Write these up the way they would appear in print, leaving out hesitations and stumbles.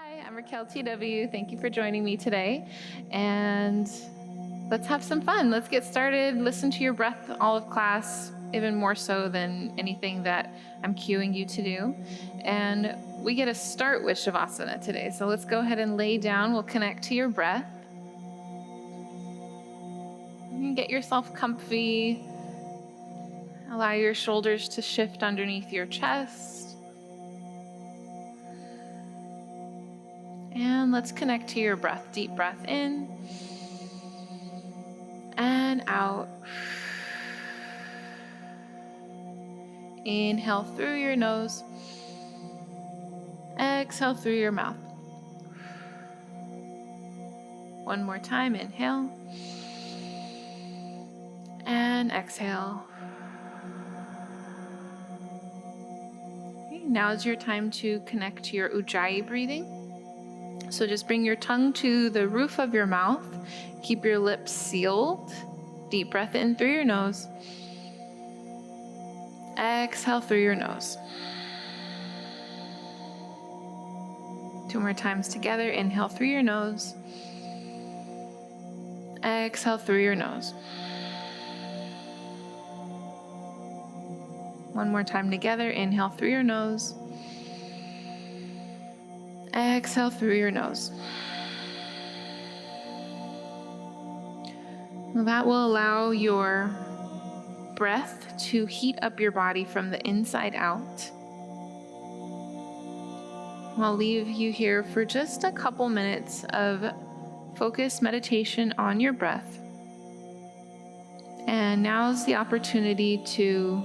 Hi, I'm Racquel TW. Thank you for joining me today. And let's have some fun. Let's get started. Listen to your breath all of class, even more so than anything that I'm cueing you to do. And we get to start with Shavasana today. So let's go ahead and lay down. We'll connect to your breath. You can get yourself comfy. Allow your shoulders to shift underneath your chest. And let's connect to your breath. Deep breath in and out. Inhale through your nose. Exhale through your mouth. One more time. Inhale. And exhale. Okay, now is your time to connect to your Ujjayi breathing. So just bring your tongue to the roof of your mouth. Keep your lips sealed. Deep breath in through your nose. Exhale through your nose. Two more times together. Inhale through your nose. Exhale through your nose. One more time together. Inhale through your nose. Exhale through your nose. Well, that will allow your breath to heat up your body from the inside out. I'll leave you here for just a couple minutes of focused meditation on your breath. And now's the opportunity to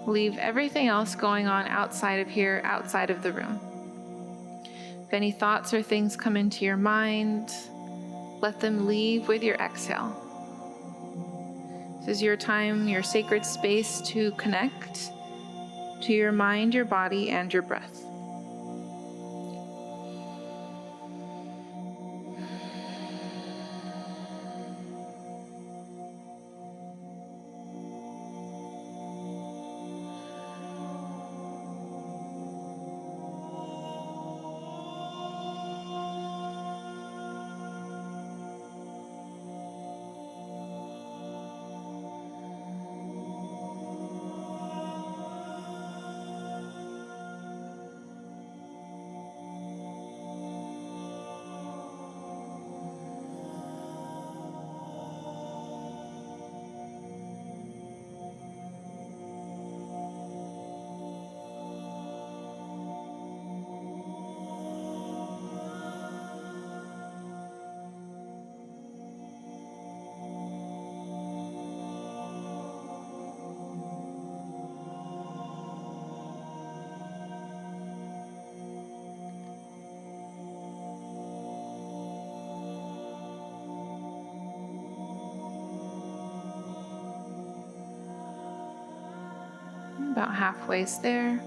leave everything else going on outside of here, outside of the room. If any thoughts or things come into your mind, let them leave with your exhale. This is your time, your sacred space to connect to your mind, your body, and your breath. About halfway there.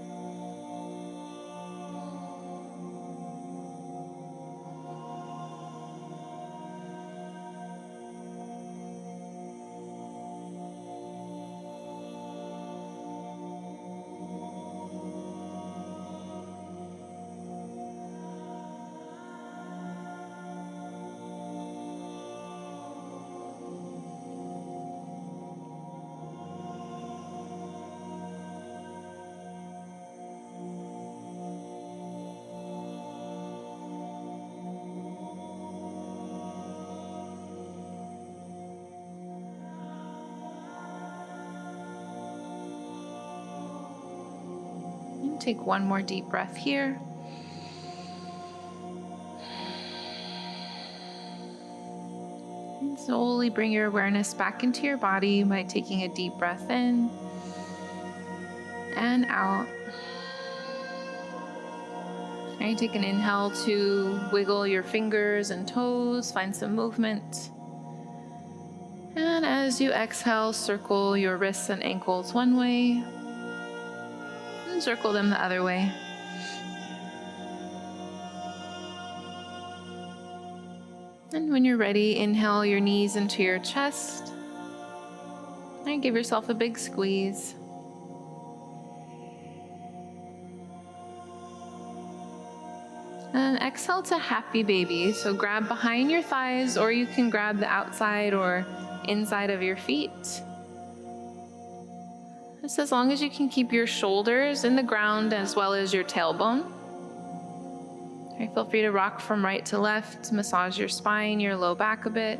Take one more deep breath here. And slowly bring your awareness back into your body by taking a deep breath in and out. Now you take an inhale to wiggle your fingers and toes, find some movement. And as you exhale, circle your wrists and ankles one way. Circle them the other way. And when you're ready, inhale your knees into your chest and give yourself a big squeeze. And exhale to happy baby. So grab behind your thighs, or you can grab the outside or inside of your feet. Just as long as you can keep your shoulders in the ground as well as your tailbone. Okay, feel free to rock from right to left, massage your spine, your low back a bit.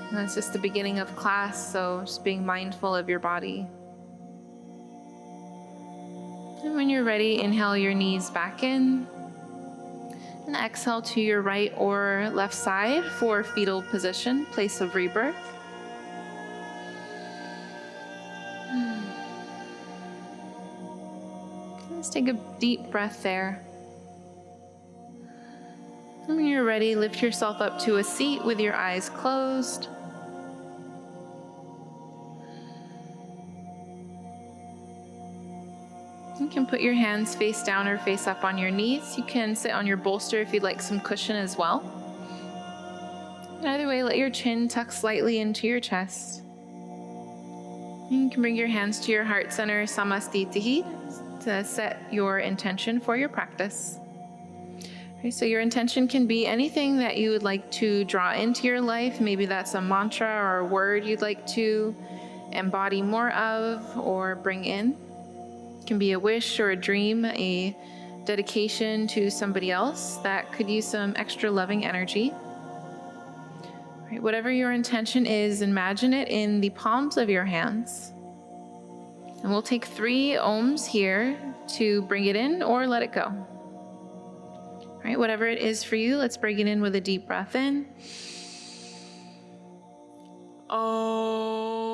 And that's just the beginning of class, so just being mindful of your body. And when you're ready, inhale your knees back in. And exhale to your right or left side for fetal position, place of rebirth. Let's take a deep breath there. And when you're ready, lift yourself up to a seat with your eyes closed. You can put your hands face down or face up on your knees. You can sit on your bolster if you'd like some cushion as well. Either way, let your chin tuck slightly into your chest. And you can bring your hands to your heart center, Samastitihi, to set your intention for your practice. Okay, so your intention can be anything that you would like to draw into your life. Maybe that's a mantra or a word you'd like to embody more of or bring in. It can be a wish or a dream, a dedication to somebody else that could use some extra loving energy. All right, whatever your intention is, imagine it in the palms of your hands. And we'll take 3 ohms here to bring it in or let it go. All right, whatever it is for you, let's bring it in with a deep breath in. Om.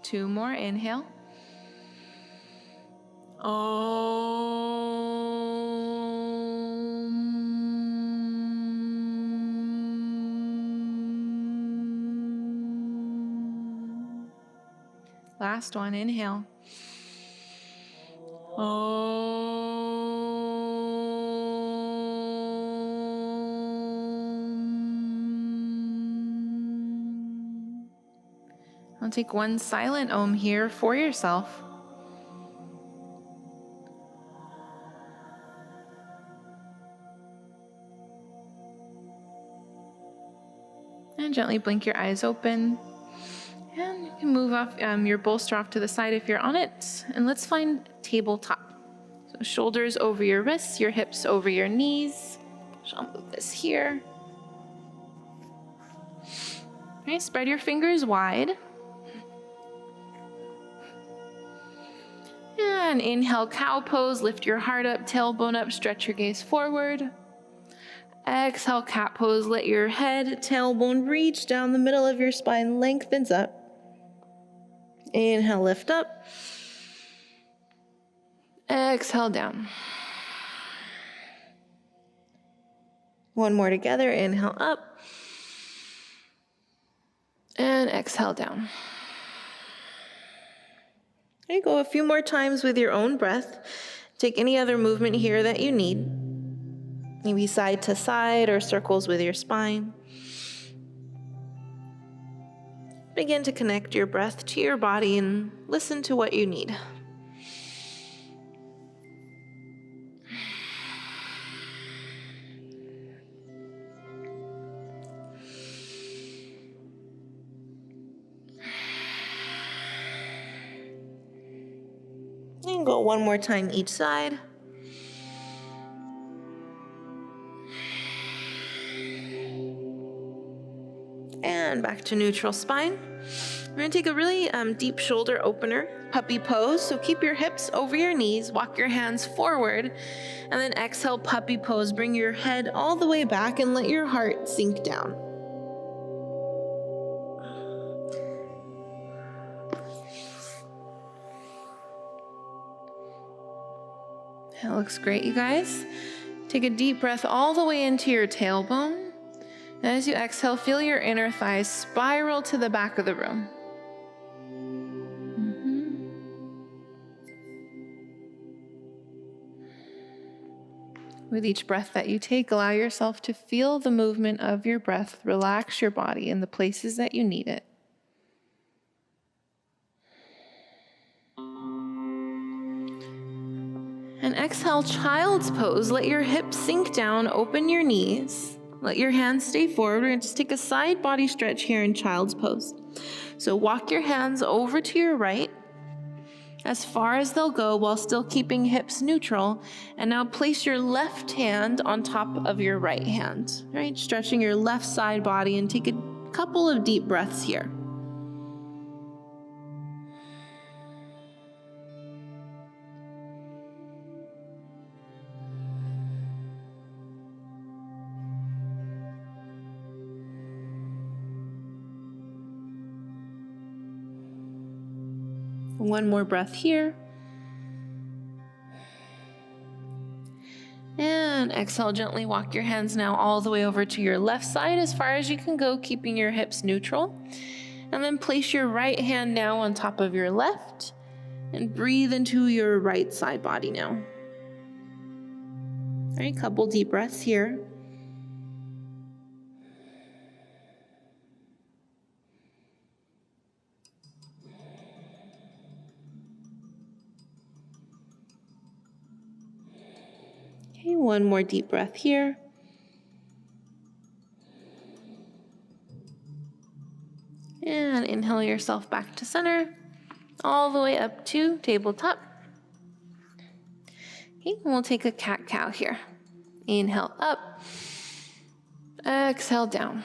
2 more, inhale. Om. Last one, inhale. Om. I'll take 1 silent Om here for yourself. And gently blink your eyes open. And you can move off your bolster off to the side if you're on it. And let's find tabletop. So shoulders over your wrists, your hips over your knees. So I'll move this here. Okay, spread your fingers wide. And inhale, cow pose. Lift your heart up, tailbone up, stretch your gaze forward. Exhale, cat pose. Let your head, tailbone reach down the middle of your spine, lengthens up. Inhale, lift up. Exhale, down. 1 more together. Inhale, up. And exhale, down. Okay, go a few more times with your own breath. Take any other movement here that you need. Maybe side to side or circles with your spine. Begin to connect your breath to your body and listen to what you need. And go 1 more time each side. And back to neutral spine. We're going to take a really deep shoulder opener, puppy pose. So keep your hips over your knees, walk your hands forward, and then exhale, puppy pose. Bring your head all the way back and let your heart sink down. That looks great, you guys. Take a deep breath all the way into your tailbone. And as you exhale, feel your inner thighs spiral to the back of the room. With each breath that you take, allow yourself to feel the movement of your breath. Relax your body in the places that you need it. And exhale, child's pose. Let your hips sink down, open your knees. Let your hands stay forward. We're going to just take a side body stretch here in child's pose. So walk your hands over to your right, as far as they'll go while still keeping hips neutral. And now place your left hand on top of your right hand, right? Stretching your left side body, and take a couple of deep breaths here. One more breath here. And exhale, gently walk your hands now all the way over to your left side as far as you can go, keeping your hips neutral. And then place your right hand now on top of your left and breathe into your right side body now. All right, couple deep breaths here. Okay, one more deep breath here. And inhale yourself back to center, all the way up to tabletop. Okay, and we'll take a cat-cow here. Inhale up, exhale down.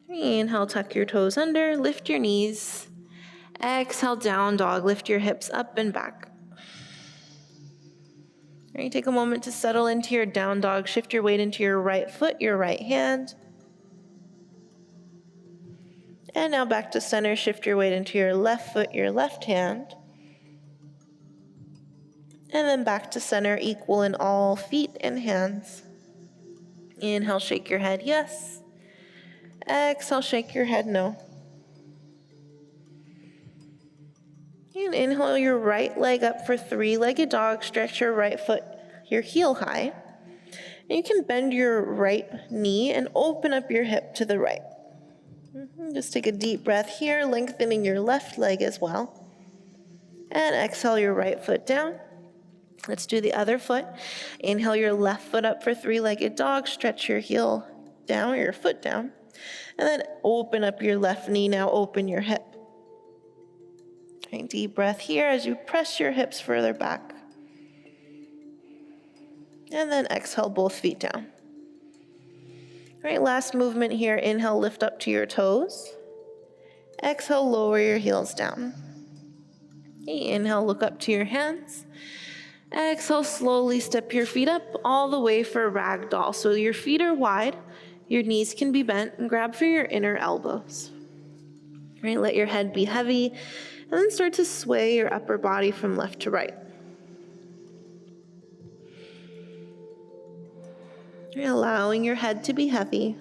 Inhale, tuck your toes under, lift your knees. Exhale, down dog, lift your hips up and back. All right, take a moment to settle into your down dog. Shift your weight into your right foot, your right hand. And now back to center. Shift your weight into your left foot, your left hand. And then back to center, equal in all feet and hands. Inhale, shake your head, yes. Exhale, shake your head, no. And inhale your right leg up for three-legged dog. Stretch your right foot, your heel high. And you can bend your right knee and open up your hip to the right. Just take a deep breath here, lengthening your left leg as well. And exhale your right foot down. Let's do the other foot. Inhale your left foot up for three-legged dog. Stretch your heel down, your foot down. And then open up your left knee. Now open your hip. Take deep breath here as you press your hips further back. And then exhale both feet down. All right, last movement here. Inhale, lift up to your toes. Exhale, lower your heels down. Okay, inhale, look up to your hands. Exhale, slowly step your feet up all the way for ragdoll. So your feet are wide, your knees can be bent, and grab for your inner elbows. All right, let your head be heavy, and then start to sway your upper body from left to right. All right, allowing your head to be heavy.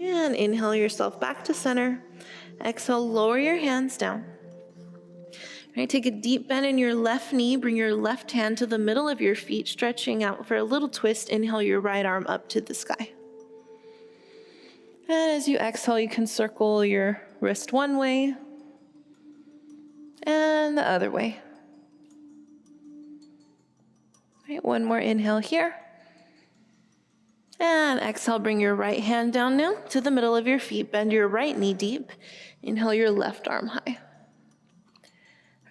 And inhale yourself back to center. Exhale, lower your hands down. All right, take a deep bend in your left knee. Bring your left hand to the middle of your feet, stretching out for a little twist. Inhale your right arm up to the sky. And as you exhale, you can circle your wrist one way and the other way. All right, one more inhale here. And exhale, bring your right hand down now to the middle of your feet. Bend your right knee deep. Inhale your left arm high.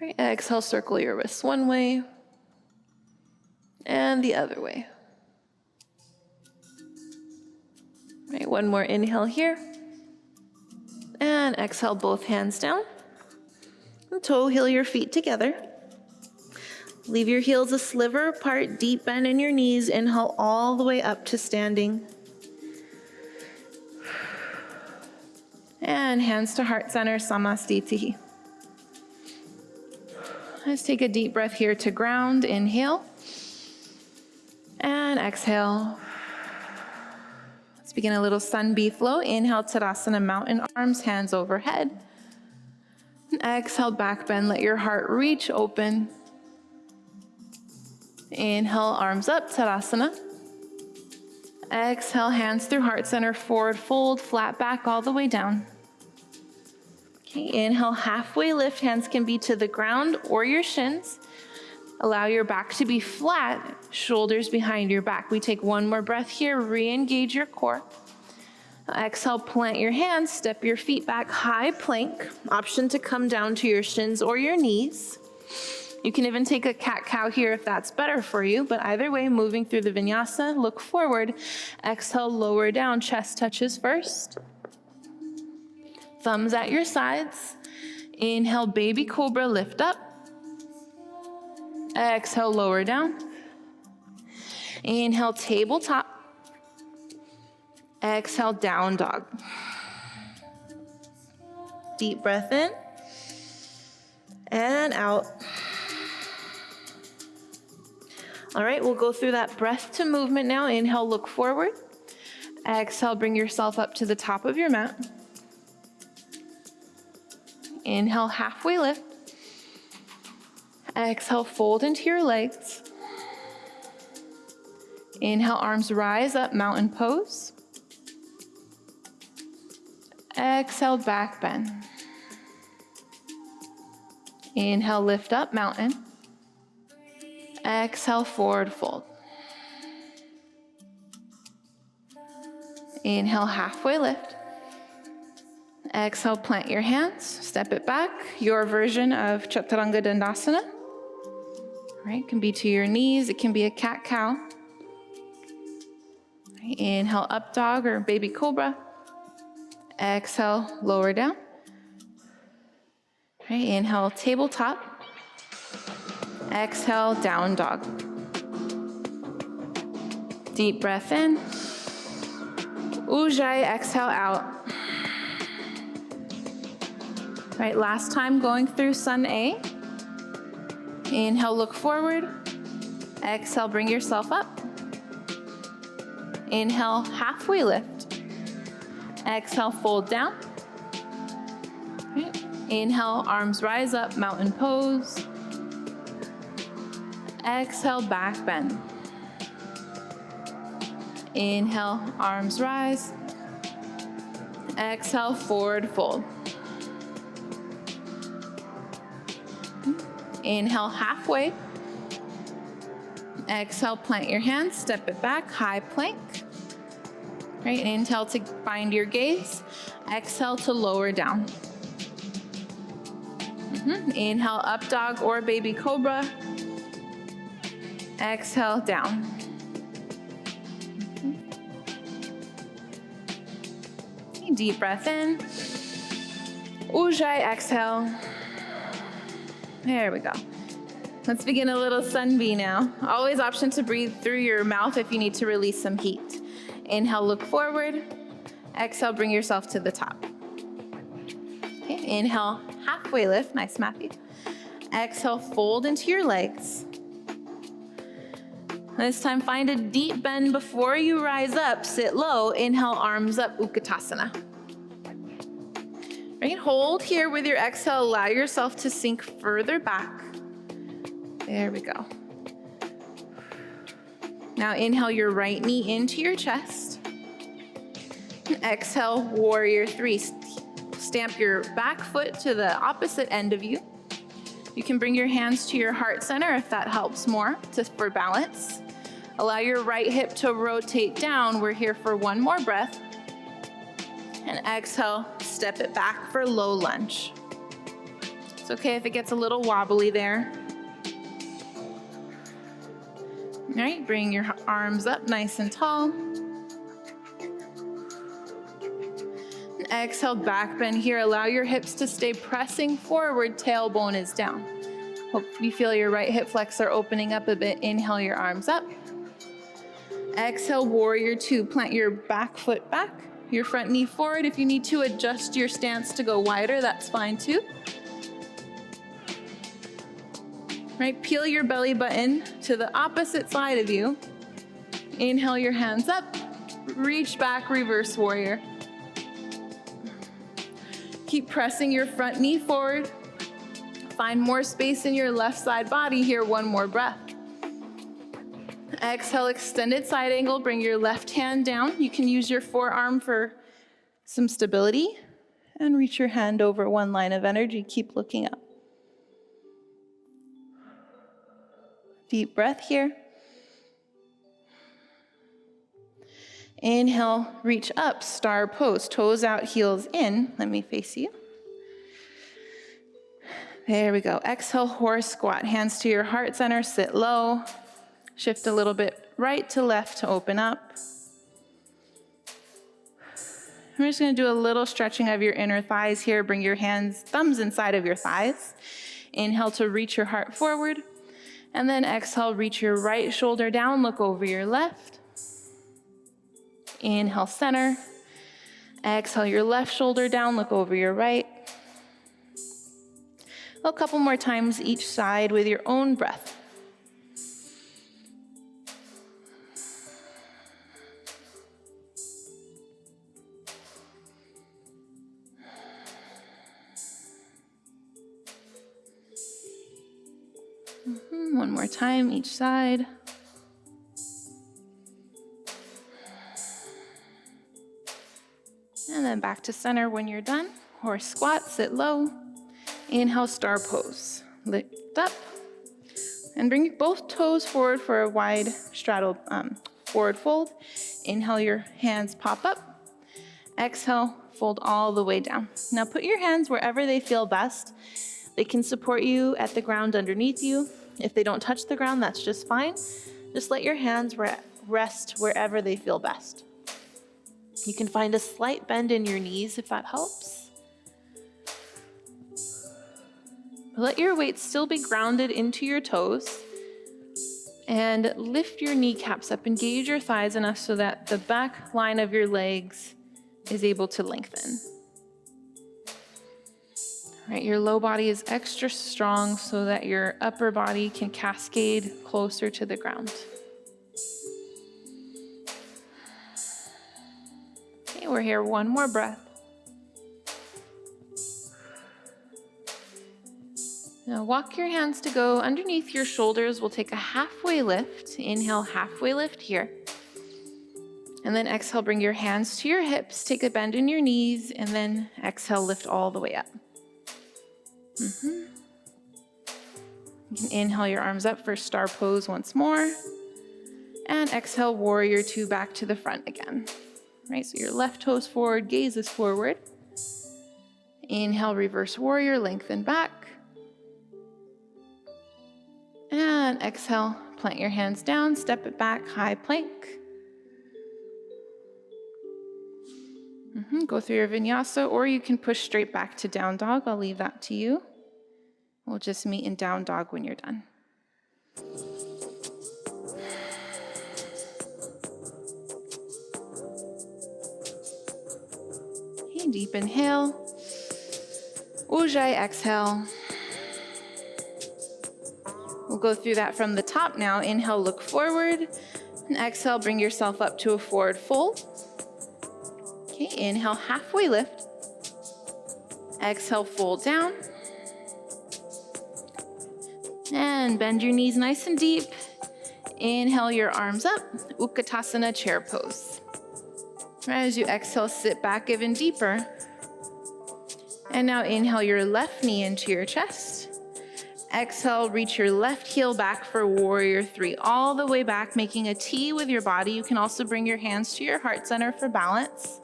All right, exhale, circle your wrists one way and the other way. All right, one more inhale here. And exhale, both hands down. And toe heel your feet together. Leave your heels a sliver apart, deep bend in your knees. Inhale all the way up to standing. And hands to heart center, Samastiti. Let's take a deep breath here to ground. Inhale and exhale. Let's begin a little sun bee flow. Inhale, Tadasana, mountain arms, hands overhead. And exhale, back bend. Let your heart reach open. Inhale, arms up, Tadasana. Exhale, hands through heart center, forward fold, flat back all the way down. Okay, inhale, halfway lift. Hands can be to the ground or your shins. Allow your back to be flat, shoulders behind your back. We take one more breath here, re-engage your core. Exhale, plant your hands, step your feet back, high plank. Option to come down to your shins or your knees. You can even take a cat-cow here if that's better for you, but either way, moving through the vinyasa, look forward. Exhale, lower down, chest touches first. Thumbs at your sides. Inhale, baby cobra, lift up. Exhale, lower down. Inhale, tabletop. Exhale, down dog. Deep breath in and out. All right, we'll go through that breath to movement now. Inhale, look forward. Exhale, bring yourself up to the top of your mat. Inhale, halfway lift. Exhale, fold into your legs. Inhale, arms rise up, mountain pose. Exhale, back bend. Inhale, lift up, mountain. Exhale, forward fold. Inhale, halfway lift. Exhale, plant your hands, step it back. Your version of Chaturanga Dandasana. Right, it can be to your knees, it can be a cat-cow. Right, inhale, up dog or baby cobra. Exhale, lower down. Right, inhale, tabletop. Exhale, down dog. Deep breath in. Ujjayi, exhale out. Right, last time going through Sun A. Inhale, look forward. Exhale, bring yourself up. Inhale, halfway lift. Exhale, fold down. Right. Inhale, arms rise up, mountain pose. Exhale, back bend. Inhale, arms rise. Exhale, forward fold. Inhale, halfway. Exhale, plant your hands, step it back, high plank. Right, inhale to find your gaze. Exhale to lower down. Inhale, up dog or baby cobra. Exhale, down. Deep breath in. Ujjayi, exhale. There we go. Let's begin a little sun bee now. Always option to breathe through your mouth if you need to release some heat. Inhale, look forward. Exhale, bring yourself to the top. Okay, inhale, halfway lift. Nice, Matthew. Exhale, fold into your legs. This time, find a deep bend before you rise up. Sit low. Inhale, arms up, Utkatasana. Right, hold here with your exhale. Allow yourself to sink further back. There we go. Now inhale your right knee into your chest. Exhale, warrior three. Stamp your back foot to the opposite end of you. You can bring your hands to your heart center if that helps more for balance. Allow your right hip to rotate down. We're here for one more breath. And exhale, step it back for low lunge. It's okay if it gets a little wobbly there. All right, bring your arms up nice and tall. And exhale, back bend here. Allow your hips to stay pressing forward, tailbone is down. Hope you feel your right hip flexor opening up a bit. Inhale your arms up. Exhale, warrior two. Plant your back foot back, your front knee forward. If you need to adjust your stance to go wider, that's fine too. Right, peel your belly button to the opposite side of you. Inhale your hands up, reach back, reverse warrior. Keep pressing your front knee forward. Find more space in your left side body here, one more breath. Exhale, extended side angle, bring your left hand down. You can use your forearm for some stability and reach your hand over one line of energy. Keep looking up. Deep breath here. Inhale, reach up, star pose, toes out, heels in. Let me face you. There we go. Exhale, horse squat, hands to your heart center, sit low. Shift a little bit right to left to open up. I'm just gonna do a little stretching of your inner thighs here. Bring your hands, thumbs inside of your thighs. Inhale to reach your heart forward. And then exhale, reach your right shoulder down, look over your left. Inhale, center. Exhale, your left shoulder down, look over your right. A couple more times each side with your own breath. One more time each side. And then back to center when you're done. Horse squat, sit low. Inhale, star pose. Lift up. And bring both toes forward for a wide straddle forward fold. Inhale, your hands pop up. Exhale, fold all the way down. Now put your hands wherever they feel best. They can support you at the ground underneath you. If they don't touch the ground, that's just fine. Just let your hands rest wherever they feel best. You can find a slight bend in your knees if that helps. Let your weight still be grounded into your toes. And lift your kneecaps up, engage your thighs enough so that the back line of your legs is able to lengthen. Right, your low body is extra strong so that your upper body can cascade closer to the ground. Okay, we're here, one more breath. Now walk your hands to go underneath your shoulders. We'll take a halfway lift. Inhale, halfway lift here. And then exhale, bring your hands to your hips, take a bend in your knees, and then exhale, lift all the way up. You can inhale your arms up for star pose once more. And exhale, warrior two, back to the front again. Right, so your left toes forward, gaze is forward. Inhale, reverse warrior, lengthen back. And exhale, plant your hands down, step it back, high plank. Go through your vinyasa, or you can push straight back to down dog. I'll leave that to you. We'll just meet in down dog when you're done. Okay, deep inhale. Ujjayi exhale. We'll go through that from the top now. Inhale, look forward. And exhale, bring yourself up to a forward fold. Okay, inhale, halfway lift. Exhale, fold down. And bend your knees nice and deep. Inhale your arms up, Utkatasana chair pose. As you exhale, sit back even deeper. And now inhale your left knee into your chest. Exhale, reach your left heel back for warrior three, all the way back, making a T with your body. You can also bring your hands to your heart center for balance.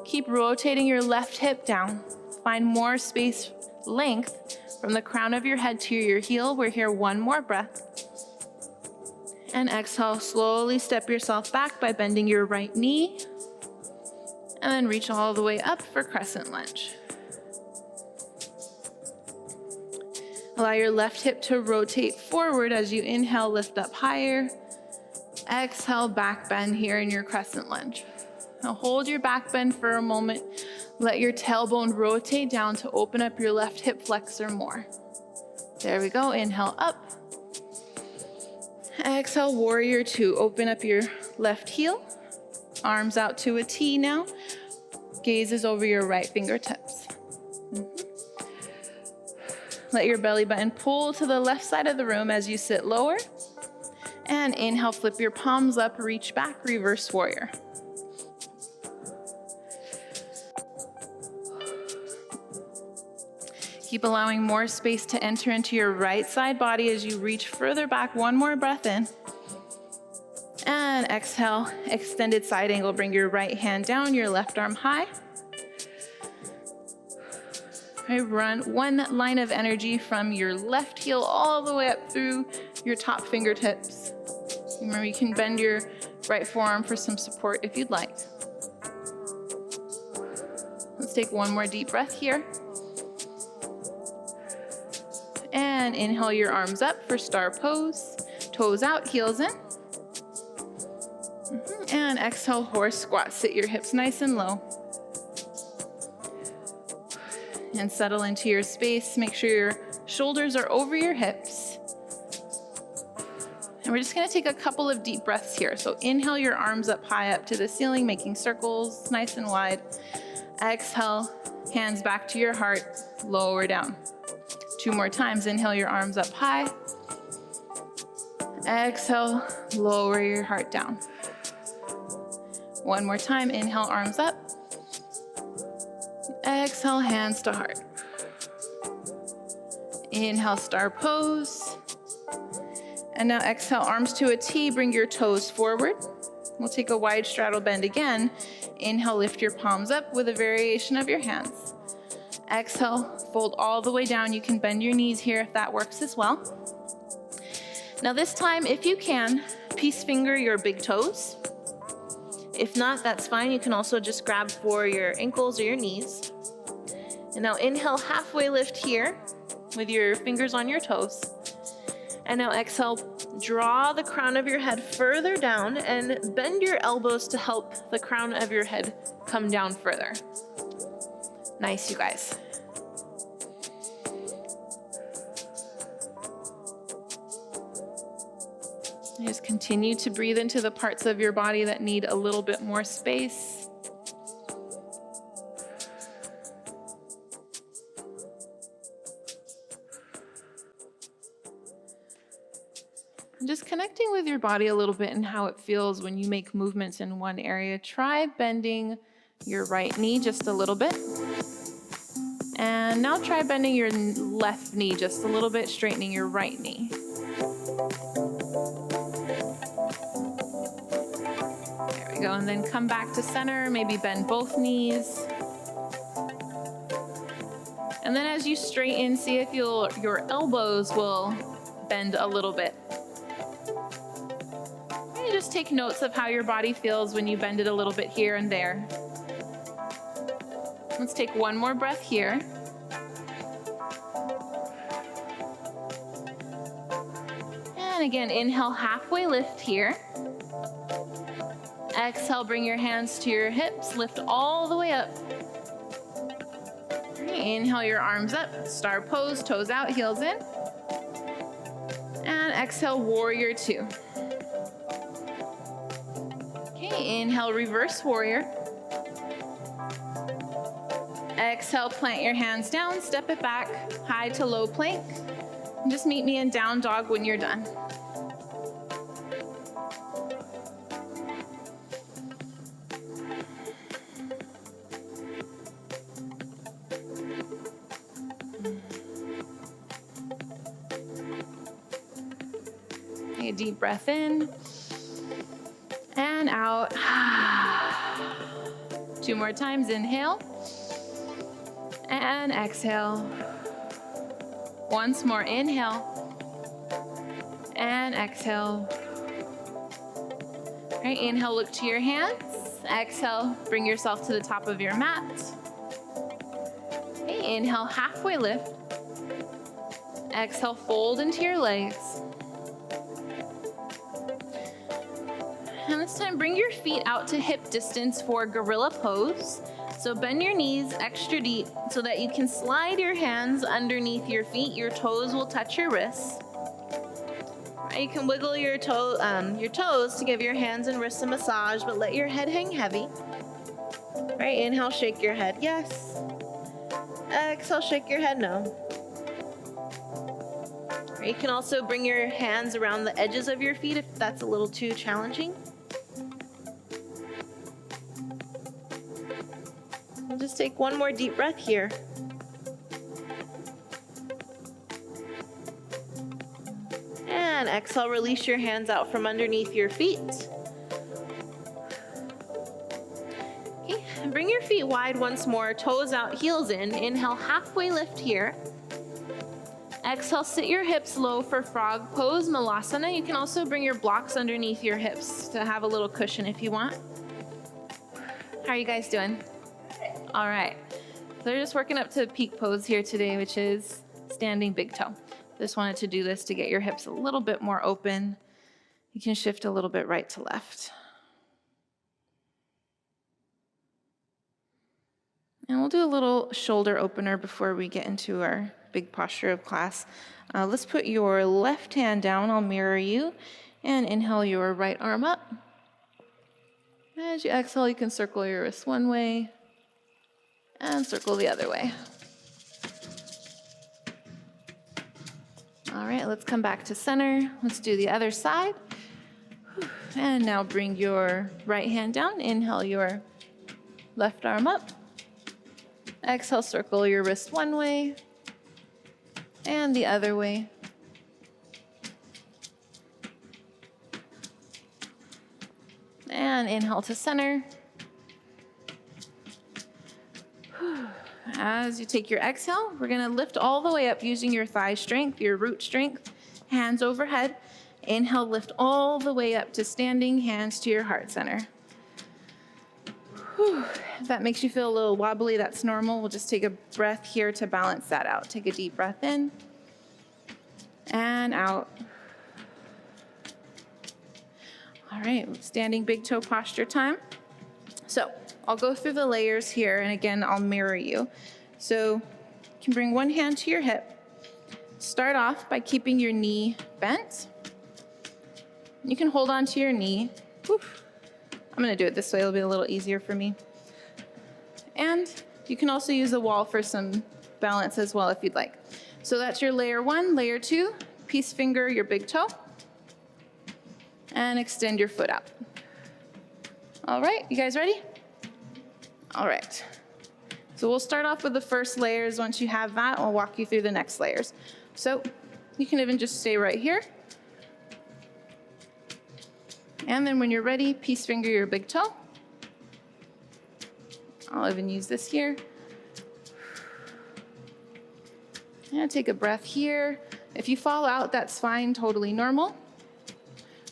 Keep rotating your left hip down. Find more space, length from the crown of your head to your heel. We're here, one more breath. And exhale, slowly step yourself back by bending your right knee. And then reach all the way up for crescent lunge. Allow your left hip to rotate forward as you inhale, lift up higher. Exhale, back bend here in your crescent lunge. Now hold your back bend for a moment. Let your tailbone rotate down to open up your left hip flexor more. There we go. Inhale up. Exhale, warrior two. Open up your left heel. Arms out to a T now. Gazes over your right fingertips. Let your belly button pull to the left side of the room as you sit lower. And inhale, flip your palms up, reach back, reverse warrior. Keep allowing more space to enter into your right side body as you reach further back. One more breath in. And exhale, extended side angle. Bring your right hand down, your left arm high. Okay, run one line of energy from your left heel all the way up through your top fingertips. Remember, you can bend your right forearm for some support if you'd like. Let's take one more deep breath here. And inhale your arms up for star pose. Toes out, heels in. And exhale, horse squat. Sit your hips nice and low. And settle into your space. Make sure your shoulders are over your hips. And we're just gonna take a couple of deep breaths here. So inhale your arms up high up to the ceiling, making circles nice and wide. Exhale, hands back to your heart, lower down. Two more times. Inhale your arms up high. Exhale, lower your heart down. One more time. Inhale, arms up. Exhale, hands to heart. Inhale, star pose. And now exhale, arms to a T. Bring your toes forward. We'll take a wide straddle bend again. Inhale, lift your palms up with a variation of your hands. Exhale, fold all the way down. You can bend your knees here if that works as well. Now this time, if you can, peace finger your big toes. If not, that's fine. You can also just grab for your ankles or your knees. And now inhale, halfway lift here with your fingers on your toes. And now exhale, draw the crown of your head further down and bend your elbows to help the crown of your head come down further. Nice, you guys. Just continue to breathe into the parts of your body that need a little bit more space. And just connecting with your body a little bit and how it feels when you make movements in one area. Try bending your right knee just a little bit. And now try bending your left knee just a little bit, straightening your right knee. There we go, and then come back to center, maybe bend both knees. And then as you straighten, see if your elbows will bend a little bit. And just take notes of how your body feels when you bend it a little bit here and there. Let's take one more breath here. And again, inhale, halfway lift here. Exhale, bring your hands to your hips, lift all the way up. Inhale your arms up, star pose, toes out, heels in. And exhale, warrior two. Okay, inhale, reverse warrior. Exhale, plant your hands down, step it back, high to low plank. And just meet me in down dog when you're done. Take a deep breath in and out. Two more times, inhale. And exhale. Once more, inhale. And exhale. All right, inhale, look to your hands. Exhale, bring yourself to the top of your mat. Okay, inhale, halfway lift. Exhale, fold into your legs. And this time, bring your feet out to hip distance for gorilla pose. So bend your knees extra deep so that you can slide your hands underneath your feet. Your toes will touch your wrists. You can wiggle your toes to give your hands and wrists a massage, but let your head hang heavy. Right, inhale, shake your head, yes. Exhale, shake your head, no. Right, you can also bring your hands around the edges of your feet if that's a little too challenging. We'll just take one more deep breath here. And exhale, release your hands out from underneath your feet. Okay, and bring your feet wide once more, toes out, heels in. Inhale, halfway lift here. Exhale, sit your hips low for frog pose, malasana. You can also bring your blocks underneath your hips to have a little cushion if you want. How are you guys doing? All right, so we're just working up to peak pose here today, which is standing big toe. Just wanted to do this to get your hips a little bit more open. You can shift a little bit right to left. And we'll do a little shoulder opener before we get into our big posture of class. Let's put your left hand down, I'll mirror you, and inhale your right arm up. As you exhale, you can circle your wrist one way and circle the other way. All right, let's come back to center. Let's do the other side. And now bring your right hand down. Inhale your left arm up. Exhale, circle your wrist one way and the other way. And inhale to center. As you take your exhale, we're gonna lift all the way up using your thigh strength, your root strength, hands overhead. Inhale, lift all the way up to standing, hands to your heart center. If that makes you feel a little wobbly, that's normal. We'll just take a breath here to balance that out. Take a deep breath in and out. All right, standing big toe posture time. So I'll go through the layers here, and again, I'll mirror you. So you can bring one hand to your hip. Start off by keeping your knee bent. You can hold on to your knee. Oof. I'm gonna do it this way, it'll be a little easier for me. And you can also use the wall for some balance as well if you'd like. So that's your layer one. Layer two, peace finger your big toe. And extend your foot out. All right, you guys ready? All right. So we'll start off with the first layers. Once you have that, I'll walk you through the next layers. So you can even just stay right here. And then when you're ready, peace finger your big toe. I'll even use this here. And take a breath here. If you fall out, that's fine, totally normal.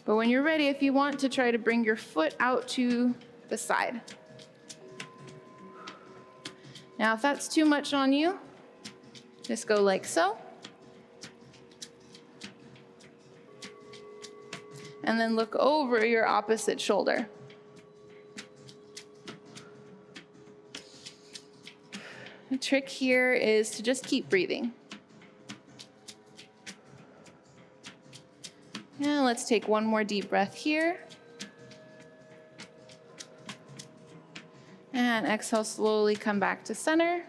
But when you're ready, if you want to try to bring your foot out to the side. Now, if that's too much on you, just go like so. And then look over your opposite shoulder. The trick here is to just keep breathing. Now let's take one more deep breath here. And exhale, slowly come back to center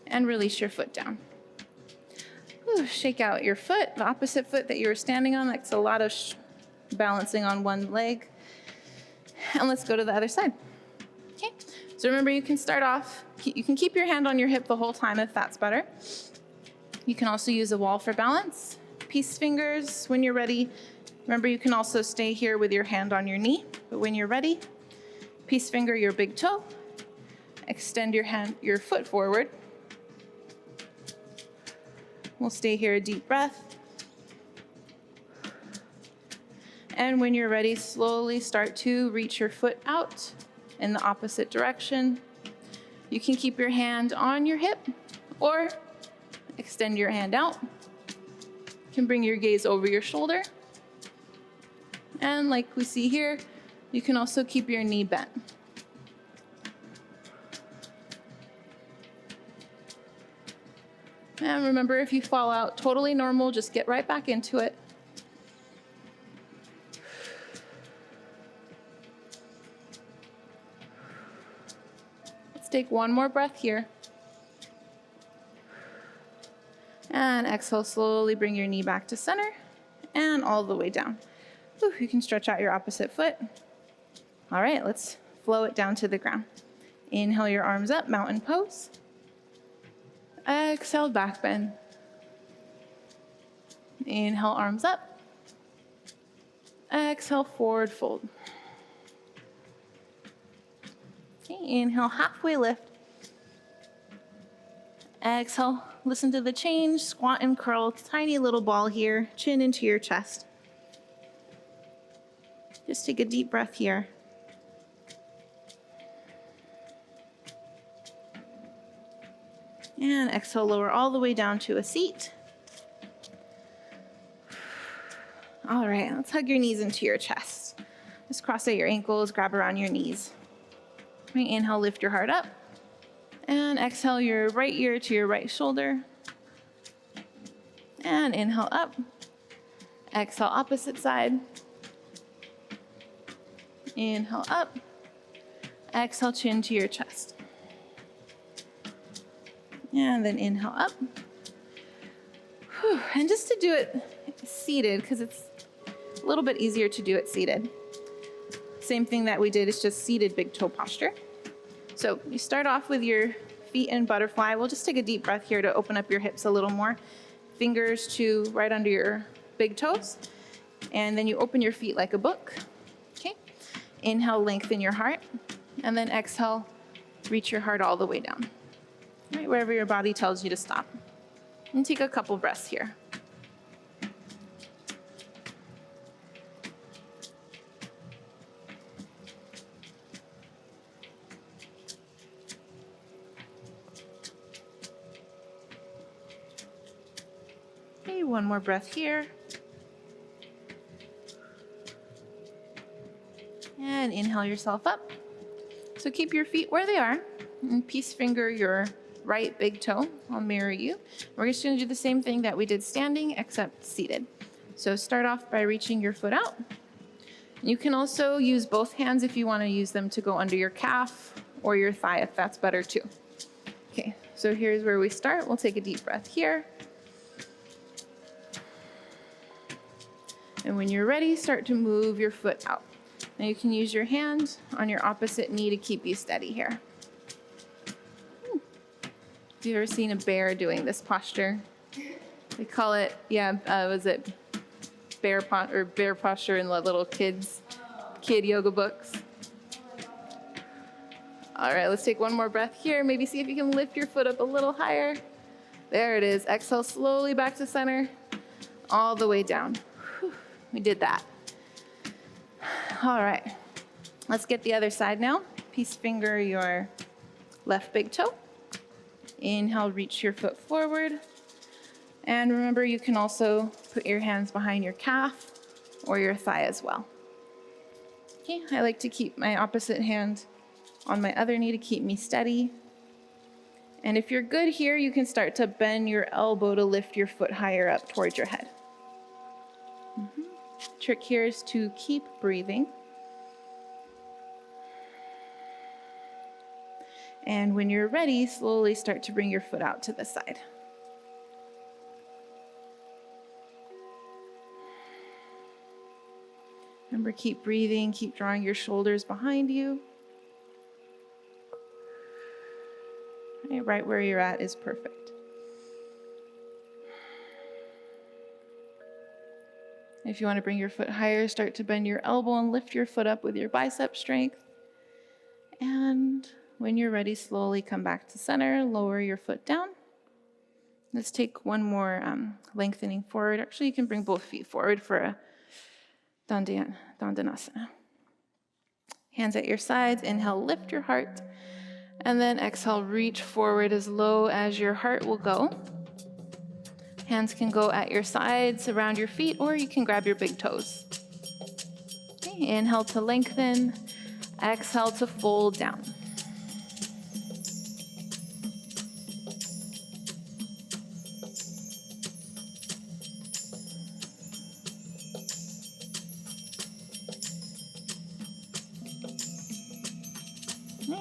and release your foot down. Shake out your foot, the opposite foot that you were standing on. That's a lot of balancing on one leg. And let's go to the other side. Okay, so remember you can start off, you can keep your hand on your hip the whole time if that's better. You can also use a wall for balance. Peace fingers when you're ready. Remember you can also stay here with your hand on your knee, but when you're ready, peace finger your big toe. Extend your foot forward. We'll stay here a deep breath. And when you're ready, slowly start to reach your foot out in the opposite direction. You can keep your hand on your hip or extend your hand out. You can bring your gaze over your shoulder. And like we see here, you can also keep your knee bent. And remember, if you fall out, totally normal, just get right back into it. Let's take one more breath here. And exhale, slowly bring your knee back to center and all the way down. Whew, you can stretch out your opposite foot. All right, let's flow it down to the ground. Inhale your arms up, mountain pose. Exhale, back bend. Inhale, arms up. Exhale, forward fold. Okay, inhale, halfway lift. Exhale, listen to the change, squat and curl, tiny little ball here, chin into your chest. Just take a deep breath here. And exhale, lower all the way down to a seat. All right, let's hug your knees into your chest. Just cross out your ankles, grab around your knees. Right, inhale, lift your heart up. And exhale your right ear to your right shoulder. And inhale up. Exhale, opposite side. Inhale up. Exhale, chin to your chest. And then inhale up. Whew. And just to do it seated, because it's a little bit easier to do it seated. Same thing that we did, is just seated big toe posture. So you start off with your feet in butterfly. We'll just take a deep breath here to open up your hips a little more. Fingers to right under your big toes. And then you open your feet like a book. Okay. Inhale, lengthen your heart. And then exhale, reach your heart all the way down. Right, wherever your body tells you to stop. And take a couple breaths here. Okay, one more breath here. And inhale yourself up. So keep your feet where they are and peace finger your right big toe. I'll mirror you. We're just going to do the same thing that we did standing, except seated. So start off by reaching your foot out. You can also use both hands if you want to use them to go under your calf or your thigh, if that's better too. Okay, so here's where we start. We'll take a deep breath here. And when you're ready, start to move your foot out. Now you can use your hand on your opposite knee to keep you steady here. Have you ever seen a bear doing this posture? They call it, was it bear posture in the little kid yoga books? All right, let's take one more breath here. Maybe see if you can lift your foot up a little higher. There it is. Exhale slowly back to center, all the way down. Whew, we did that. All right, let's get the other side now. Peace finger your left big toe. Inhale, reach your foot forward. And remember, you can also put your hands behind your calf or your thigh as well. Okay, I like to keep my opposite hand on my other knee to keep me steady. And if you're good here, you can start to bend your elbow to lift your foot higher up towards your head. Trick here is to keep breathing. And when you're ready, slowly start to bring your foot out to the side. Remember, keep breathing, keep drawing your shoulders behind you. Right where you're at is perfect. If you want to bring your foot higher, start to bend your elbow and lift your foot up with your bicep strength. And when you're ready, slowly come back to center, lower your foot down. Let's take one more lengthening forward. Actually, you can bring both feet forward for a Dandasana. Hands at your sides, inhale, lift your heart. And then exhale, reach forward as low as your heart will go. Hands can go at your sides, around your feet, or you can grab your big toes. Okay, inhale to lengthen, exhale to fold down.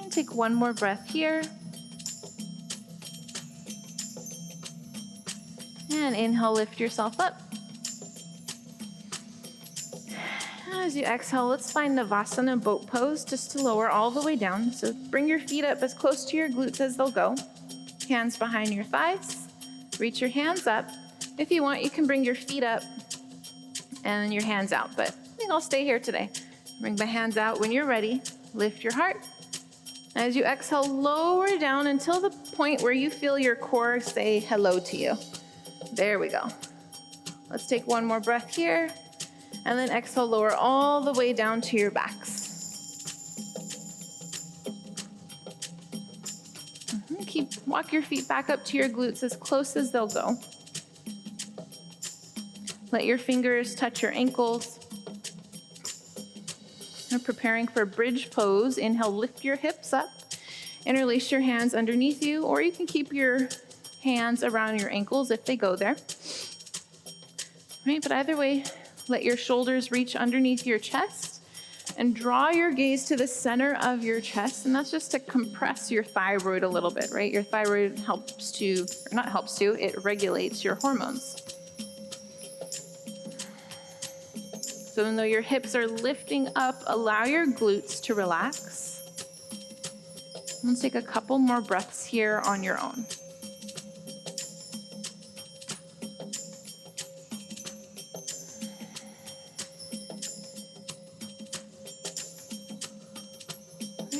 And take one more breath here. And inhale, lift yourself up. As you exhale, let's find Navasana boat pose just to lower all the way down. So bring your feet up as close to your glutes as they'll go. Hands behind your thighs. Reach your hands up. If you want, you can bring your feet up and your hands out, but I think I'll stay here today. Bring the hands out when you're ready. Lift your heart. As you exhale, lower down until the point where you feel your core say hello to you. There we go. Let's take one more breath here. And then exhale, lower all the way down to your backs. Walk your feet back up to your glutes as close as they'll go. Let your fingers touch your ankles. We're preparing for bridge pose. Inhale, lift your hips up and release your hands underneath you, or you can keep your hands around your ankles if they go there. Right, but either way, let your shoulders reach underneath your chest and draw your gaze to the center of your chest. And that's just to compress your thyroid a little bit, right? Your thyroid helps to, or not helps to, it regulates your hormones. So even though your hips are lifting up, allow your glutes to relax. Let's take a couple more breaths here on your own.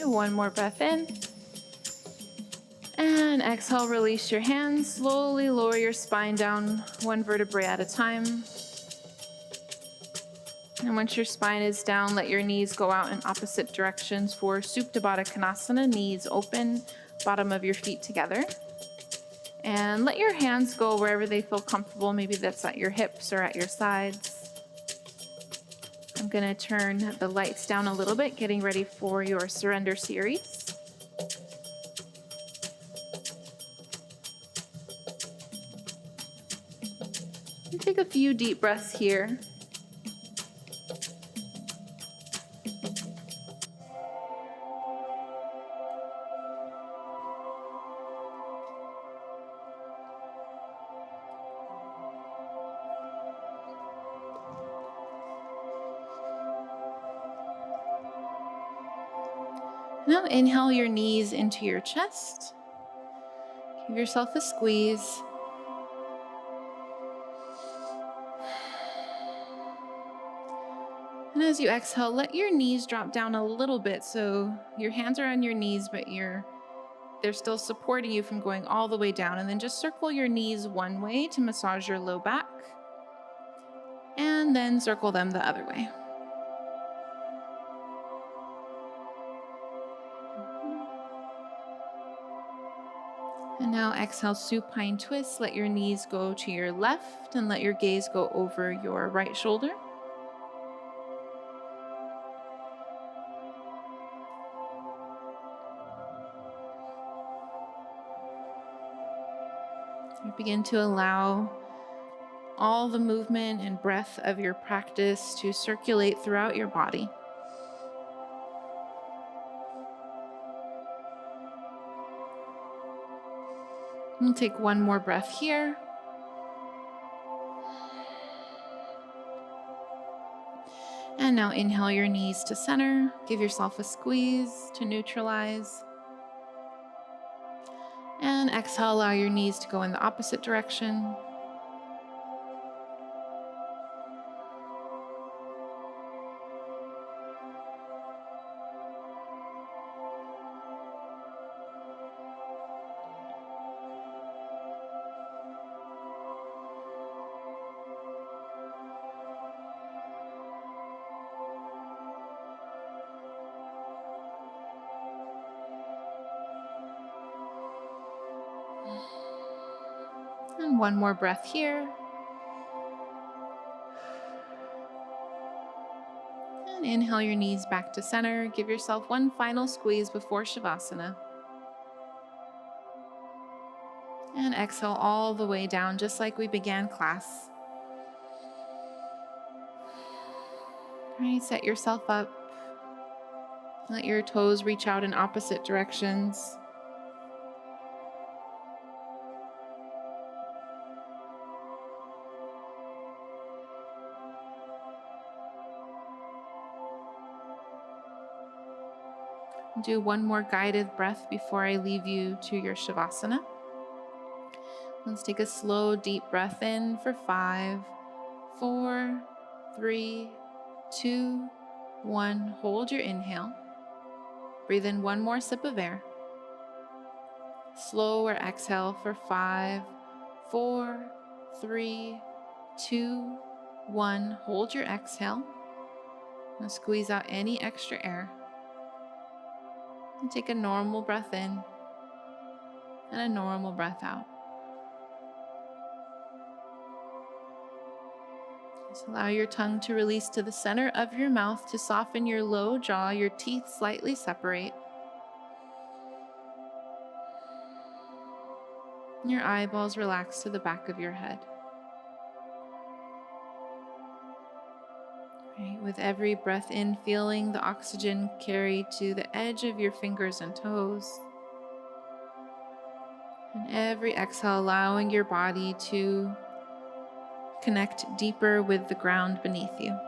One more breath in. And exhale, release your hands. Slowly lower your spine down one vertebrae at a time. And once your spine is down, let your knees go out in opposite directions for Supta Baddha Konasana, knees open, bottom of your feet together. And let your hands go wherever they feel comfortable. Maybe that's at your hips or at your sides. I'm going to turn the lights down a little bit, getting ready for your surrender series. And take a few deep breaths here. Now inhale your knees into your chest. Give yourself a squeeze. And as you exhale, let your knees drop down a little bit so your hands are on your knees, but they're still supporting you from going all the way down. And then just circle your knees one way to massage your low back. And then circle them the other way. And now exhale, supine twist. Let your knees go to your left and let your gaze go over your right shoulder. You begin to allow all the movement and breath of your practice to circulate throughout your body. We'll take one more breath here. And now inhale your knees to center. Give yourself a squeeze to neutralize. And exhale, allow your knees to go in the opposite direction. And one more breath here. And inhale your knees back to center. Give yourself one final squeeze before Shavasana. And exhale all the way down, just like we began class. All right, set yourself up. Let your toes reach out in opposite directions. Do one more guided breath before I leave you to your Shavasana. Let's take a slow, deep breath in for 5, 4, 3, 2, 1. Hold your inhale. Breathe in one more sip of air. Slower exhale for 5, 4, 3, 2, 1. Hold your exhale. Now squeeze out any extra air. And take a normal breath in and a normal breath out. Just allow your tongue to release to the center of your mouth to soften your low jaw, your teeth slightly separate. Your eyeballs relax to the back of your head. Right, with every breath in, feeling the oxygen carry to the edge of your fingers and toes. And every exhale, allowing your body to connect deeper with the ground beneath you.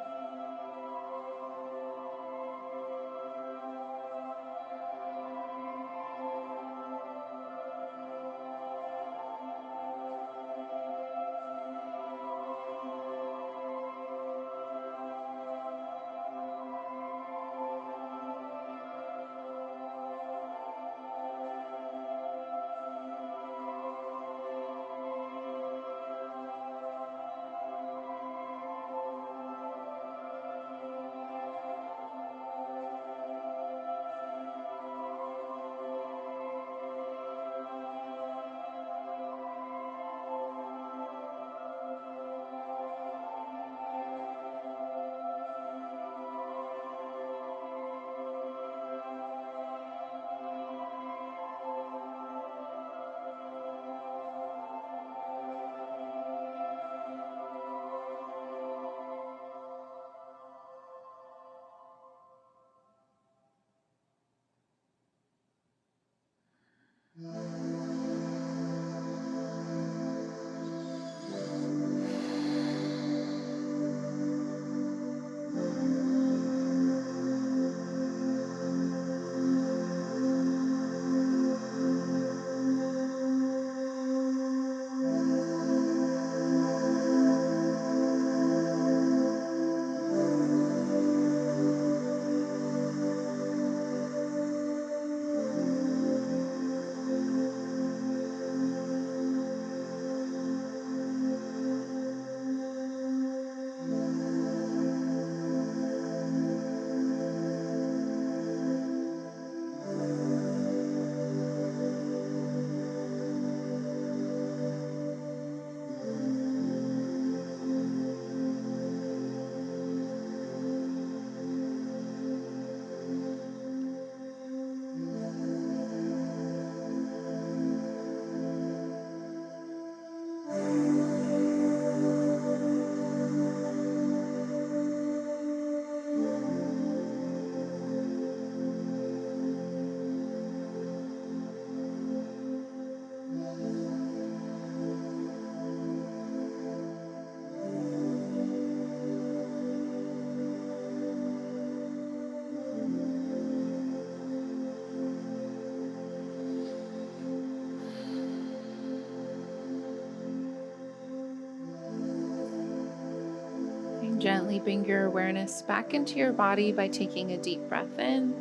Gently bring your awareness back into your body by taking a deep breath in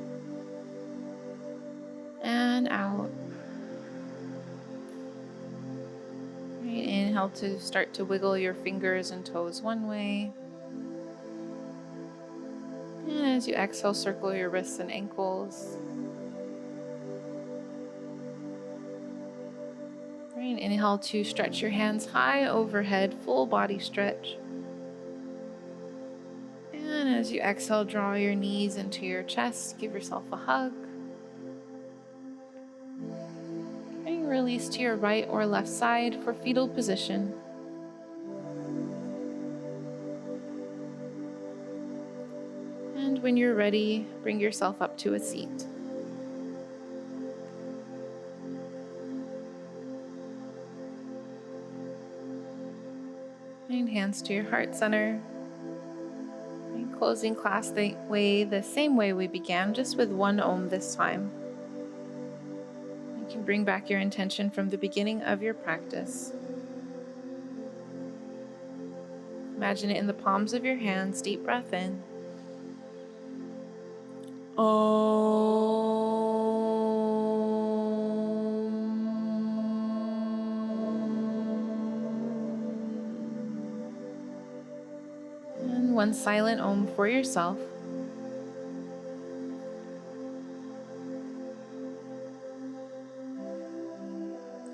and out. Right, inhale to start to wiggle your fingers and toes one way. And as you exhale, circle your wrists and ankles. Right, inhale to stretch your hands high overhead, full body stretch. And as you exhale, draw your knees into your chest, give yourself a hug. And release to your right or left side for fetal position. And And when you're ready, bring yourself up to a seat. And hands to your heart center. And closing class the same way we began, just with one Om this time. You can bring back your intention from the beginning of your practice. Imagine it in the palms of your hands. Deep breath in. And one silent Om for yourself.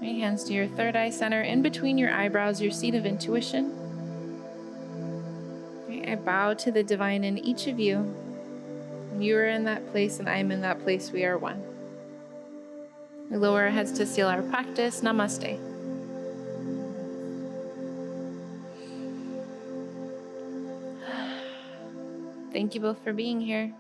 Right, hands to your third eye center, in between your eyebrows, your seat of intuition. Right, I bow to the divine in each of you. You are in that place and I am in that place. We are one. We lower our heads to seal our practice. Namaste. Thank you both for being here.